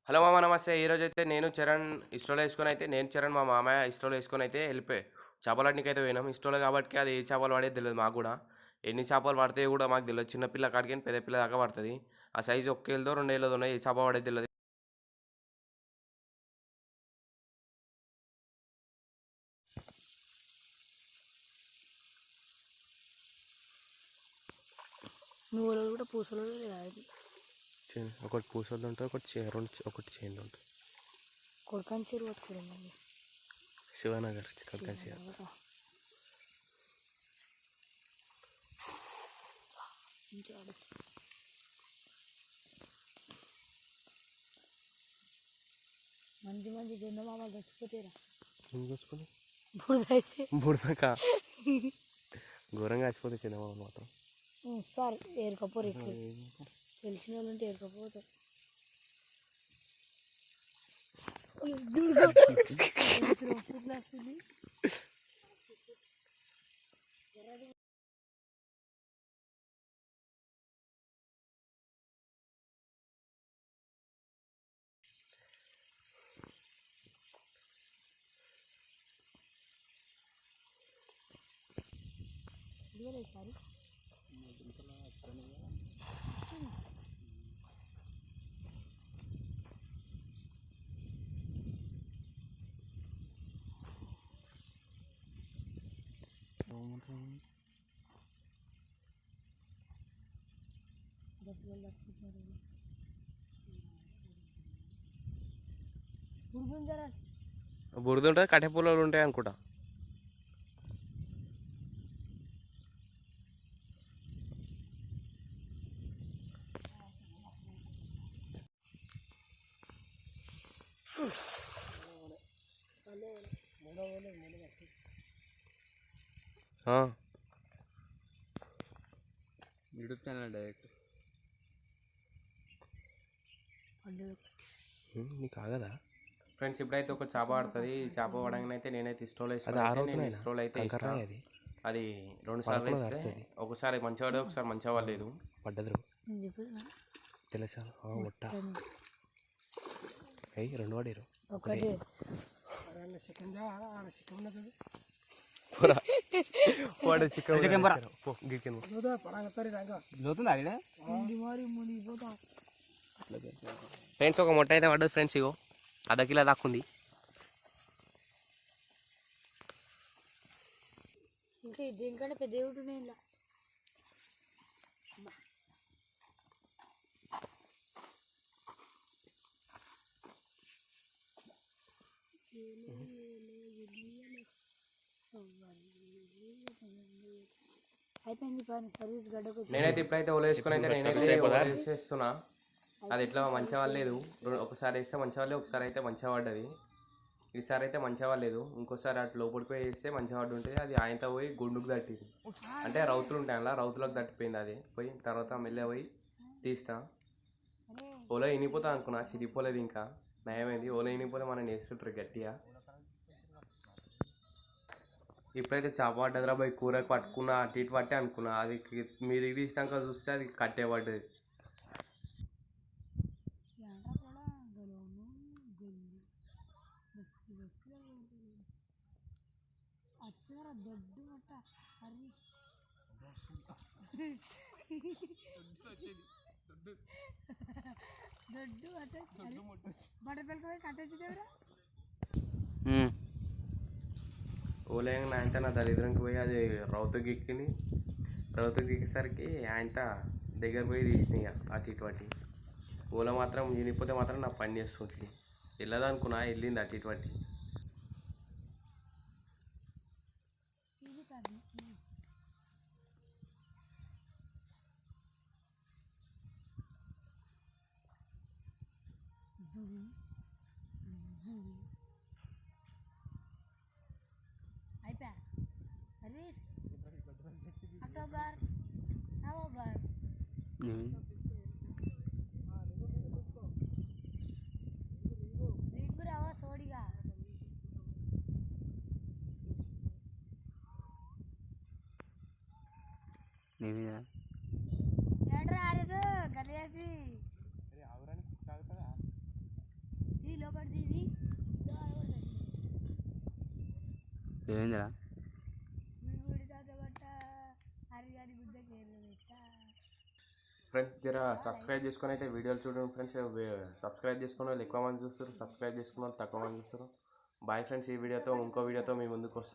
Hello మామ నమస్తే. ఈరోజు అయితే నేను చరణ్ ఇస్టోలో వేసుకొని అయితే నేను చరణ్ మా మామయ్య ఇస్టోలో వేసుకొని అయితే వెళ్ళిపోయి చేపలన్నికైతే అయితే పోయినాం. ఇస్టోలో కాబట్టి అది ఏ చేపలు పడేది తెలియదు మాకు కూడా. ఎన్ని చేపలు పడతాయి కూడా మాకు తెలియదు. చిన్నపిల్ల కాడికి పెద్ద పిల్ల దాకా పడుతుంది. ఆ సైజు ఒక్కేళ్ళదో రెండేళ్ళదో ఉన్నాయి. ఏ చేప పడేది తెలియదు. నువ్వులు కూడా పూసలు లేదు. ఒకటి పూసలు ఉంటుంది, ఒకటి చేయండి ఉంటుంది. కొడకని చెరువు పట్టుకోండి. శివనగర్ కొడకంచి. మంచి మంచి జొన్న మామలు చచ్చిపోతారా? చచ్చిపోయి బుడదైతే బుడదాక ఘోరంగా చచ్చిపోతే చిన్నమామ మాత్రం. సారీ ఏరుకపోరు. ఎక్కువ తెలిసిన వాళ్ళు ఉంటే ఏరుకపోతారు. సారీ బురద ఉంటుంది, కట్టె పొలాలు ఉంటాయి అనుకుంటా. డైరెక్ట్ నీకు ఆగదా ఫ్రెండ్స్? ఇప్పుడైతే ఒక చేప పడుతుంది. చేప పడగానే అయితే నేనైతే ఇస్టోలో వేసుకున్నాను. ఇస్టోలో అయితే అది 2 సార్లు వేస్తే ఒకసారి మంచిగా పడేది, ఒకసారి మంచిగా పడలేదు. పడ్డది తెలుసా? ఒట్ట 2 పడారు. ఫ్రెండ్స్ ఒక మొట్ట అయితే పడ్డది ఫ్రెండ్స్. ఇగో అర్ధ కిలో దాక్కుంది. ఇంకా దీనికంటే పెద్ద ఉంటున్నాయి ఇలా. అయిపోయింది పని. సర్వీస్ గడ్డకు నేనైతే ఇప్పుడైతే ఒల వేసుకొని అయితే నేనైతే వేసేస్తున్నా. అది ఎట్లా మంచిగా పడలేదు. ఒకసారి వేస్తే మంచిగా పడలేదు, ఒకసారి అయితే మంచిగా పడ్డది. ఈసారి అయితే మంచిగా పడలేదు. ఇంకోసారి అటు లోపలికి పోయి వేస్తే మంచిగా పడి ఉంటుంది. అది ఆయనతో పోయి గుండుకు తట్టింది. అంటే రౌతులు ఉంటాయి అలా, రౌతులకు తట్టిపోయింది. అది పోయి తర్వాత మెల్లె పోయి తీస్తా. ఓలో ఇనిపోతా అనుకున్నా, చిరిగిపోలేదు. ఇంకా నయమైంది. ఓలో ఇనిపోతే మనం వేస్తుంటారు గట్టిగా. ఇప్పుడైతే చేప పడ్డదిరా పోయి కూరకు పట్టుకున్నా, అటు ఇటు పట్టే అనుకున్నా. అది మీదికి తీసినాక చూస్తే అది కట్టే పడ్డది. ఓలేయంగా ఆయనతో నా దళిద్రానికి పోయి అది రౌతుకి ఎక్కింది. రౌతుకి ఎక్కేసరికి ఆయనతో దగ్గర పోయి తీసినాయి అటు ఇటు అటు. ఓల మాత్రం వినిపోతే మాత్రం నా పని చేస్తుంటుంది. వెళ్ళదనుకున్నా, వెళ్ళింది అటు ఇటు అటు. అయిపోయా సర్వీస్ అక్టోబర్ నవంబర్ దిగురావా సోడిగా ఏంట్రా ఆరేదు గలియాసి ఏమైందిరా ఫ్రెండ్స్ జర సబ్స్క్రైబ్ చేసుకొని అయితే వీడియోలు చూడండి ఫ్రెండ్స్. సబ్స్క్రైబ్ చేసుకున్న వాళ్ళు ఎక్కువ మంది చూస్తారు, సబ్స్క్రైబ్ చేసుకున్న వాళ్ళు తక్కువ మంది చూస్తారు. Bye friends. ఈ వీడియోతో ఇంకో వీడియోతో మీ ముందుకు వస్తాను.